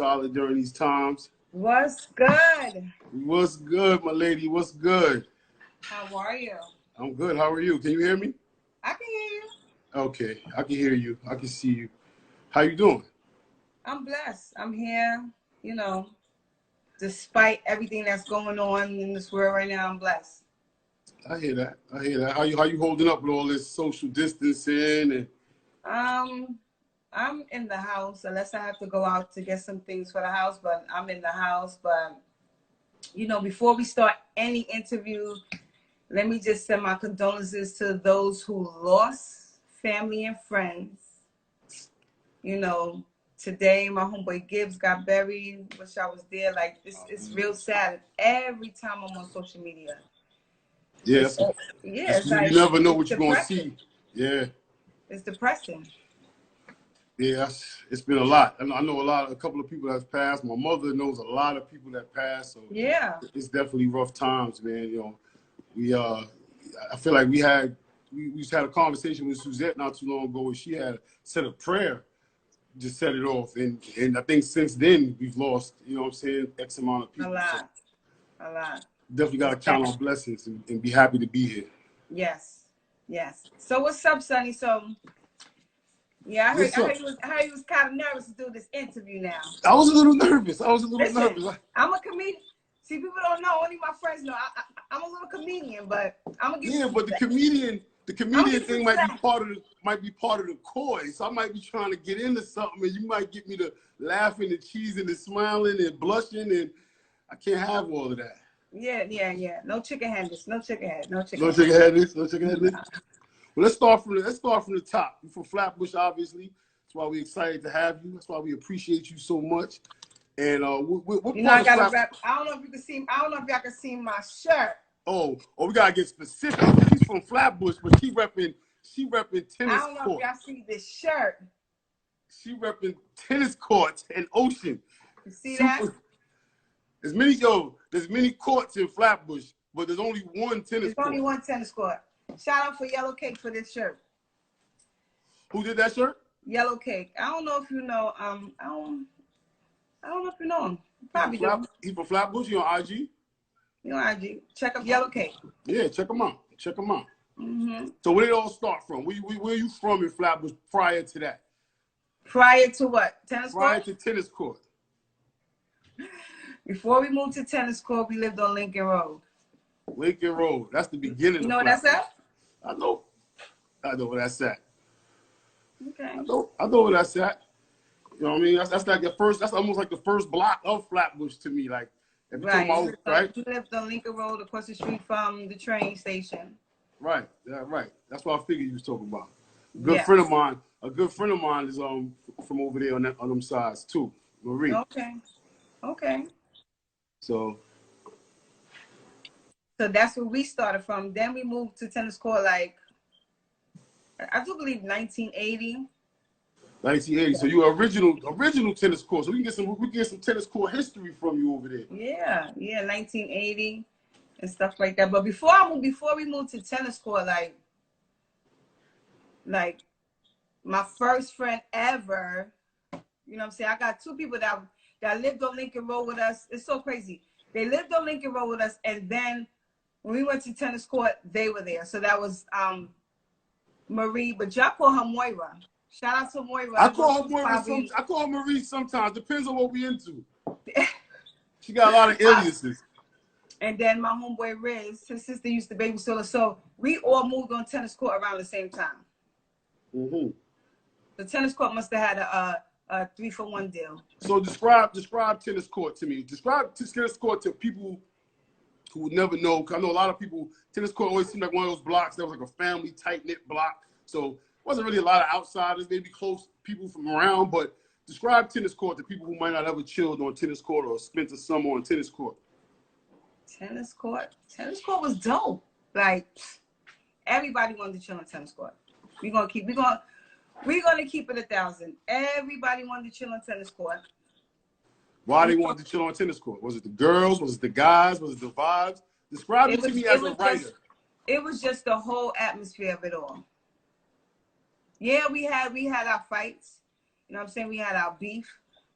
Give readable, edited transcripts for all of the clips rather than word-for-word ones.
solid during these times. What's good? What's good, my lady? What's good? How are you? I'm good. How are you? Can you hear me? I can hear you. Okay, I can hear you. I can see you. How you doing? I'm blessed. I'm here, despite everything that's going on in this world right now, I'm blessed. I hear that. I hear that. How you holding up with all this social distancing and? I'm in the house unless I have to go out to get some things for the house, but I'm in the house. But before we start any interview, let me just send my condolences to those who lost family and friends. Today my homeboy Gibbs got buried. Wish I was there. Like it's real sad. Every time I'm on social media. Yes. Yeah, it's you like, never know what you're gonna see. Yeah. It's depressing. Yeah, it's been a lot. I know a couple of people that's passed. My mother knows a lot of people that passed. So yeah, it's definitely rough times, man. I feel like we just had a conversation with Suzette not too long ago, and she had said a prayer, just set it off, and I think since then we've lost, X amount of people. A lot. Definitely got to count on blessings and be happy to be here. Yes. So what's up, Sonny? So. Yeah, I heard you was kind of nervous to do this interview now. I was a little nervous. Listen, I'm a comedian. See, people don't know. Only my friends know. I'm a little comedian, but I'm gonna get. Yeah, but the comedian thing might be part of the course. So I might be trying to get into something, and you might get me to laughing and cheesing and smiling and blushing, and I can't have all of that. Yeah. No chicken headness. No chicken headness. Well, let's start from the top. You're from Flatbush, obviously. That's why we're excited to have you. That's why we appreciate you so much. And what I gotta rap. I don't know if you can see. I don't know if y'all can see my shirt. Oh, we gotta get specific. She's from Flatbush, but she repping tennis courts. I don't know if y'all see this shirt. She repping tennis courts and ocean. You see that? There's many courts in Flatbush, but there's only one tennis court. There's only one tennis court. Shout out for Yellow Cake for this shirt. Who did that shirt? Yellow Cake. I don't know if you know. I don't know if you know him. Probably do. He's from Flatbush. You on IG? You on IG? Check up Yellow Cake. Yeah, check him out. Mm-hmm. So where did it all start from? Where are you from in Flatbush prior to that? Prior to what? Tennis court? Prior to tennis court. Before we moved to tennis court, we lived on Lincoln Road. Lincoln Road. That's the beginning. You know where that's at? I know where that's at. Okay. I know where that's at. You know what I mean? That's like the first. That's almost like the first block of Flatbush to me. Like, if you're talking about, right? You lived on Lincoln Road, across the street from the train station. Right. Yeah, right. That's what I figured you was talking about. A good friend of mine is from over there on them sides too, Marie. Okay. So that's where we started from. Then we moved to tennis court, like, I do believe 1980. 1980. So you original tennis court. So we can get some tennis court history from you over there. Yeah, 1980 and stuff like that. But before we moved to tennis court, like my first friend ever, you know what I'm saying? I got two people that lived on Lincoln Road with us. It's so crazy. They lived on Lincoln Road with us, and then when we went to tennis court, they were there. So that was Marie, but y'all call her Moira. Shout out to Moira. I call her Moira. I call her Marie sometimes. Depends on what we into. She got a lot of aliases. And then my homeboy Riz, his sister used to babysit her. So we all moved on tennis court around the same time. Mm-hmm. The tennis court must have had a 3-for-1 deal. So describe tennis court to me. Describe tennis court to people who would never know. Cause I know a lot of people, tennis court always seemed like one of those blocks that was like a family tight-knit block. So wasn't really a lot of outsiders, maybe close people from around, but describe tennis court to people who might not ever chilled on tennis court or spent a summer on tennis court. Tennis court was dope. Like, everybody wanted to chill on tennis court. We're gonna keep it 1,000. Everybody wanted to chill on tennis court. Why they wanted to chill on tennis court? Was it the girls? Was it the guys? Was it the vibes? Describe it to me as a writer. It was just the whole atmosphere of it all. Yeah, we had our fights. You know what I'm saying? We had our beef.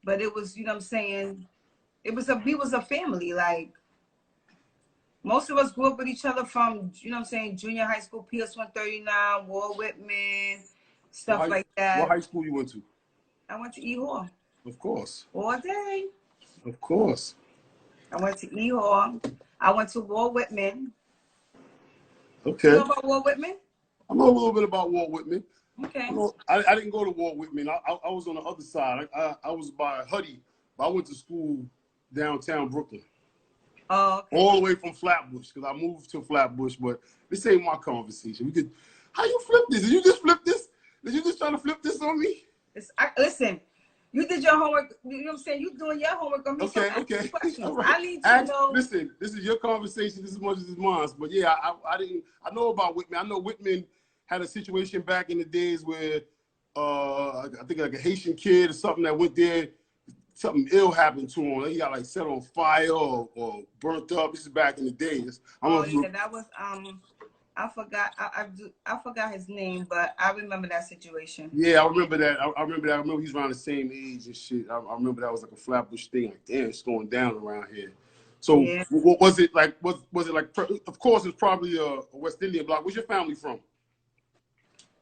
but it was, you know what I'm saying, we was a family. Like, most of us grew up with each other from, you know what I'm saying, junior high school, PS 139, Ward Whitman, stuff like What that. high school you went to? I went to E Hall. Of course. All day. Of course. I went to E Hall. I went to Ward Whitman. Okay. You know about Ward Whitman? I know a little bit about Walt Whitman. Okay. I didn't go to Walt Whitman. I was on the other side. I was by Huddy, but I went to school downtown Brooklyn. Oh, okay. All the way from Flatbush, because I moved to Flatbush, but this ain't my conversation. How you flip this? Did you just flip this? Did you just try to flip this on me? Listen, you did your homework. You know what I'm saying? You doing your homework on me. Okay, so okay. Right. I need to know. Listen, this is your conversation just as much as it's mine. But yeah, I know about Whitman. I know Whitman had a situation back in the days where I think like a Haitian kid or something that went there, something ill happened to him. He got like set on fire or burnt up. This is back in the days. That was I forgot his name, but I remember that situation. Yeah, I remember that. I remember he's around the same age and shit. I remember that was like a Flatbush thing. Like, damn, it's going down around here. So yeah. What was it like? Was it like? Of course, it's probably a West Indian block. Where's your family from?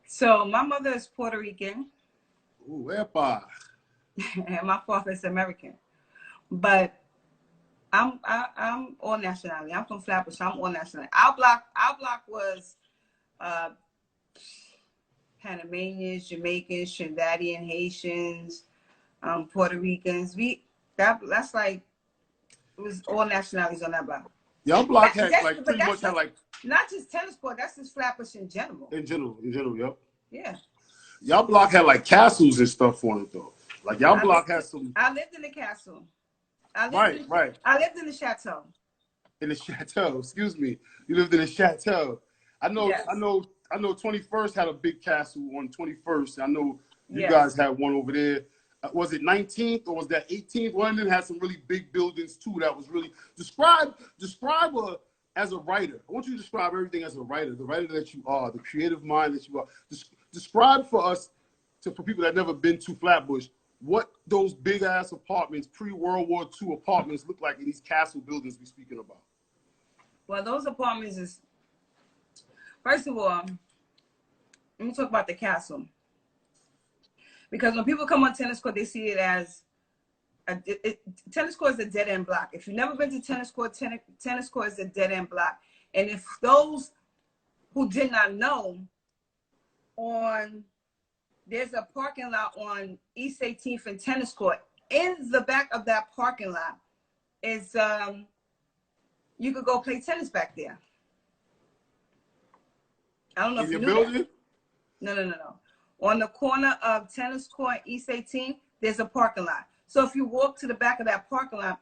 So my mother is Puerto Rican. Ooh, epa. And my father is American. But I'm all nationality. I'm from Flatbush. I'm all nationality. Our block was Panamanians, Jamaicans, Trinidadian, Haitians, Puerto Ricans. That's like, it was all nationalities on that block. Y'all block had like pretty much had like not just tennis court. That's just Flatbush in general. In general, yep. Yeah. Y'all block had like castles and stuff on it though. Like y'all block had some. I lived in the castle. Right. I lived in the chateau. In the chateau, excuse me. You lived in a chateau. I know. Yes. I know 21st had a big castle on 21st. I know you guys had one over there. Was it 19th or was that 18th? One of them had some really big buildings too. That was really describe as a writer. I want you to describe everything as a writer, the writer that you are, the creative mind that you are. Describe for us, for people that never been to Flatbush, what those big ass apartments, pre-World War II apartments look like in these castle buildings we're speaking about. Well, those apartments is, first of all, let me talk about the castle. Because when people come on tennis court, they see it as, tennis court is a dead end block. If you've never been to tennis court, tennis court is a dead end block. And if those who did not know, there's a parking lot on East 18th and tennis court. In the back of that parking lot is, you could go play tennis back there. I don't know if you knew that. No. On the corner of tennis court, East 18th, there's a parking lot. So if you walk to the back of that parking lot,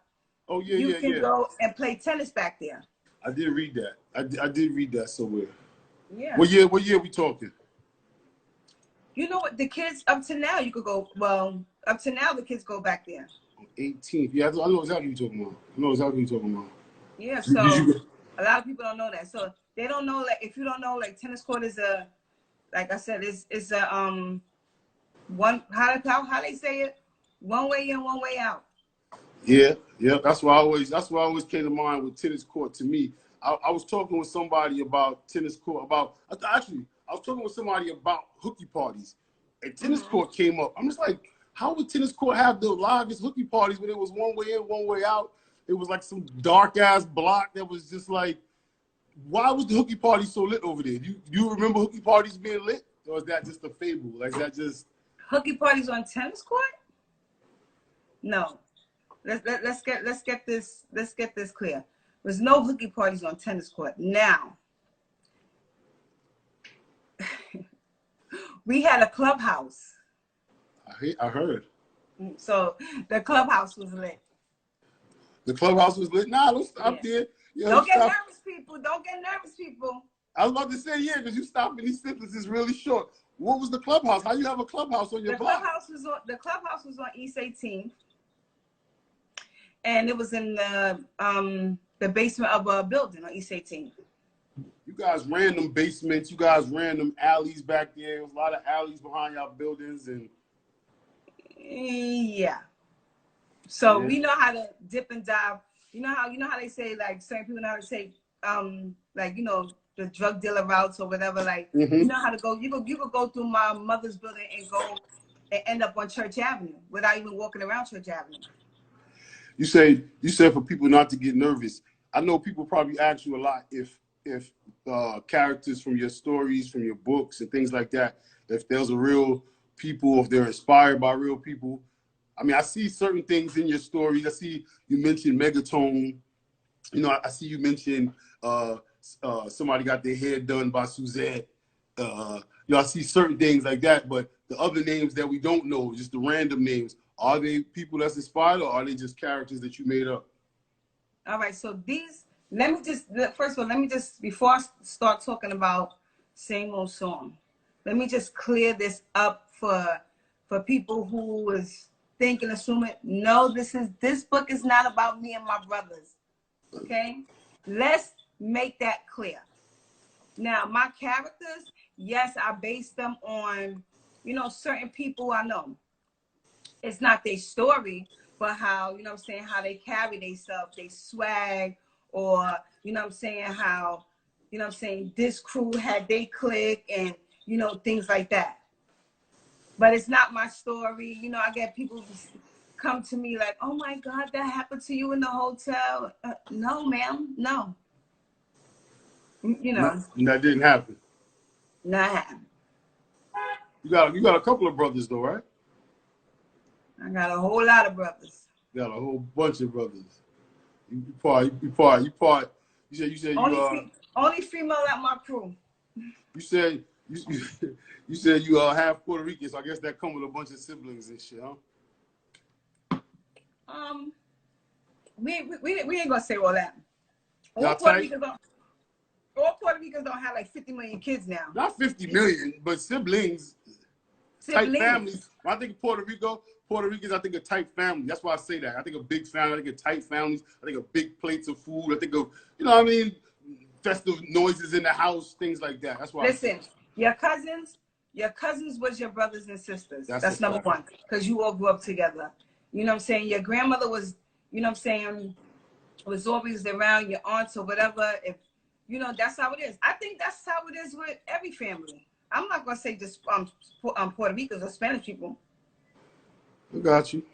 you can go and play tennis back there. I did read that. I did read that somewhere. Yeah. What year we talking? You know what? The kids, up to now, you could go, well, up to now, the kids go back there. 18th. Yeah, I know exactly what you're talking about. Yeah, so a lot of people don't know that. So they don't know, like, if you don't know, like, tennis court is a, like I said, it's a, one, how they say it? One way in, one way out. Yeah. That's what always came to mind with tennis court to me. I was talking with somebody about tennis court, I was talking with somebody about hooky parties, and tennis court came up. I'm just like, how would tennis court have the largest hooky parties when it was one way in, one way out? It was like some dark ass block that was just like, why was the hooky party so lit over there? You remember hooky parties being lit, or is that just a fable? Like that just hooky parties on tennis court? No, let's get this clear. There's no hooky parties on tennis court now. We had a clubhouse. I heard. So the clubhouse was lit. The clubhouse was lit? Nah, don't stop there. Don't get nervous, people. Don't get nervous, people. I was about to say, because you stopped in these sentences really short. What was the clubhouse? How you have a clubhouse on your block? The clubhouse was on East 18th. And it was in the basement of a building on East 18th. You guys ran them basements. You guys ran them alleys back there. There was a lot of alleys behind y'all buildings. And yeah. So we know how to dip and dive. You know how they say, like, certain people know how to take like, you know, the drug dealer routes or whatever. Like, you know how to go. You could go through my mother's building and go and end up on Church Avenue without even walking around Church Avenue. You said for people not to get nervous. I know people probably ask you a lot if characters from your stories, from your books and things like that, if there's a real people, if they're inspired by real people. I mean, I see certain things in your stories. I see you mentioned Megatone. You know, I see you mentioned somebody got their hair done by Suzette. You know, I see certain things like that, but the other names that we don't know, just the random names, are they people that's inspired or are they just characters that you made up? All right, so these, first of all, let me just, before I start talking about Same Old Song, let me just clear this up for people who was thinking, assuming, no, this book is not about me and my brothers, okay? Let's make that clear. Now, my characters, yes, I based them on, you know, certain people I know. It's not their story, but how, you know what I'm saying, how they carry themselves, they swag, or, you know what I'm saying, how, you know what I'm saying, this crew had they click and, you know, things like that. But it's not my story. You know, I get people come to me like, oh my God, that happened to you in the hotel. No, ma'am, no. You know. That didn't happen. Not happen. You got a couple of brothers though, right? I got a whole lot of brothers. You got a whole bunch of brothers. You part. You said only female at my crew. You said you said you half Puerto Rican, so I guess that come with a bunch of siblings and shit, huh? We ain't gonna say all that. All Puerto Ricans don't have like 50 million kids now. Not 50 million, but siblings. Tight families. When I think of Puerto Ricans, I think of tight family. That's why I say that. I think of big family. I think of tight families. I think of big plates of food. I think of, you know what I mean, festive noises in the house, things like that. That's why. Listen, your cousins was your brothers and sisters. That's number one, because you all grew up together. You know what I'm saying? Your grandmother was, you know what I'm saying, was always around, your aunts or whatever. If you know, that's how it is. I think that's how it is with every family. I'm not gonna say just Puerto Ricans or Spanish people. I got you.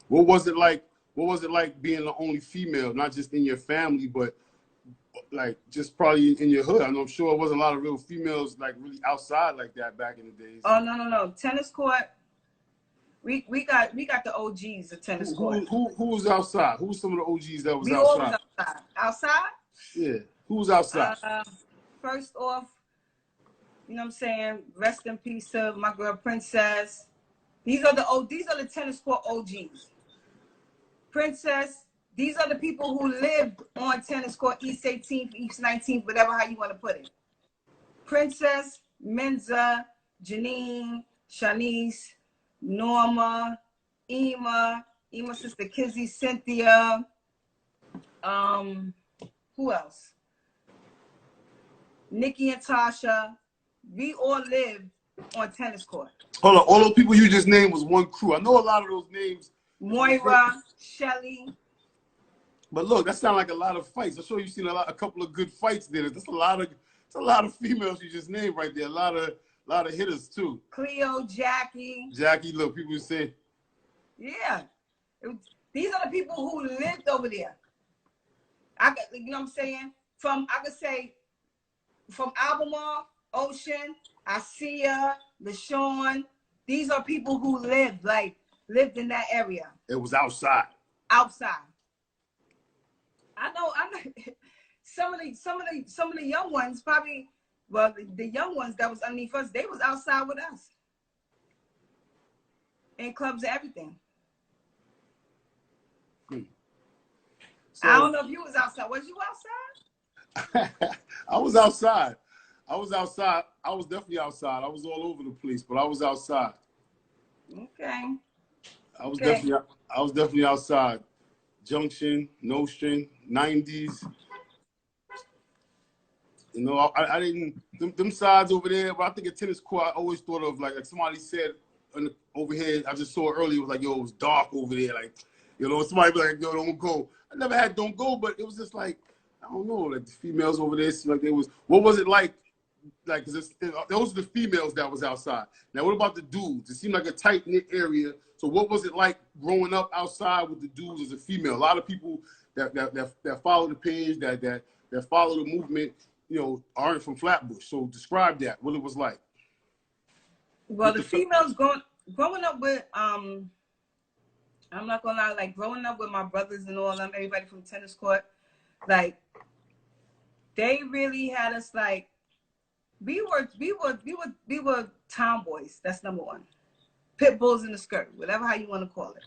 What was it like? What was it like being the only female, not just in your family, but like just probably in your hood? I'm sure it wasn't a lot of real females like really outside like that back in the days. Oh no. Tennis court. We got the OGs of tennis court. Who was outside? Who was some of the OGs that was outside? We all was outside. Outside? Yeah. Who was outside? First off, you know what I'm saying? Rest in peace to my girl Princess. These are the tennis court OGs. Princess, these are the people who lived on tennis court, East 18th, East 19th, whatever how you want to put it. Princess, Menza, Janine, Shanice, Norma, Ema sister Kizzy, Cynthia. Who else? Nikki and Tasha. We all lived on tennis court. Hold on, all those people you just named was one crew. I know a lot of those names. Moira, Shelly. But look, that sounds like a lot of fights. I'm sure you've seen a couple of good fights there. That's a lot of females you just named right there. A lot of hitters too. Cleo, Jackie. Look, people say. Yeah, these are the people who lived over there. You know what I'm saying? I could say from Albemarle, Ocean, Asia, LaShawn. These are people who lived in that area. It was outside. Outside. I know. Some of the young ones probably. Well, the young ones that was underneath us, they was outside with us. In clubs and everything. So, I don't know if you was outside. Was you outside? I was outside. I was definitely outside. I was all over the place, but I was outside. Okay. I was definitely outside. Junction, Nostrand, 90s. You know, I didn't them sides over there, but I think a tennis court I always thought of like somebody said over here, I just saw it earlier, it was like, yo, it was dark over there. Like You know, somebody be like, yo, don't go. I never had don't go, but it was just like, I don't know, like the females over there seemed like they was, what was it like? Like, cause those are the females that was outside. Now, what about the dudes? It seemed like a tight-knit area. So what was it like growing up outside with the dudes as a female? A lot of people that follow the page, that follow the movement, you know, aren't from Flatbush. So describe that, what it was like. Well, the females growing up with, I'm not gonna lie, like growing up with my brothers and all them, everybody from tennis court, like they really had us like, we were tomboys. That's number one. Pit bulls in the skirt, whatever how you want to call it.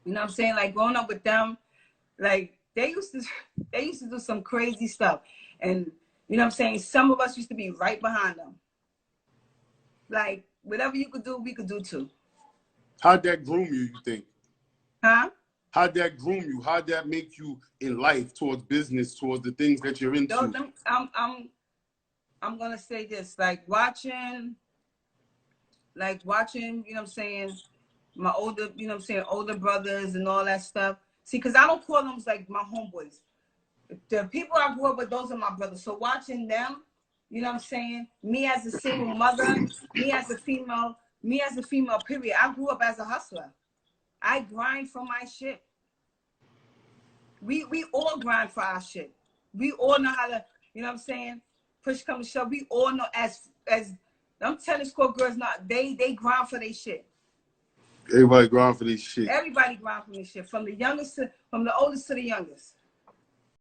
You know what I'm saying? Like growing up with them, like they used to do some crazy stuff. And you know what I'm saying? Some of us used to be right behind them. Like whatever you could do, we could do too. How'd that groom you think? Huh? How'd that groom you? How'd that make you in life towards business, towards the things that you're into? I'm gonna say this, like watching, you know what I'm saying, my older, you know what I'm saying, older brothers and all that stuff. See, because I don't call them like my homeboys. The people I grew up with, those are my brothers. So watching them, you know what I'm saying, me as a single mother, me as a female, period. I grew up as a hustler. I grind for my shit. We all grind for our shit. We all know how to, you know what I'm saying, push come to shove. We all know as them tennis court girls, not they grind for their shit. Everybody grind for this shit. Everybody grind for this shit. From the oldest to the youngest.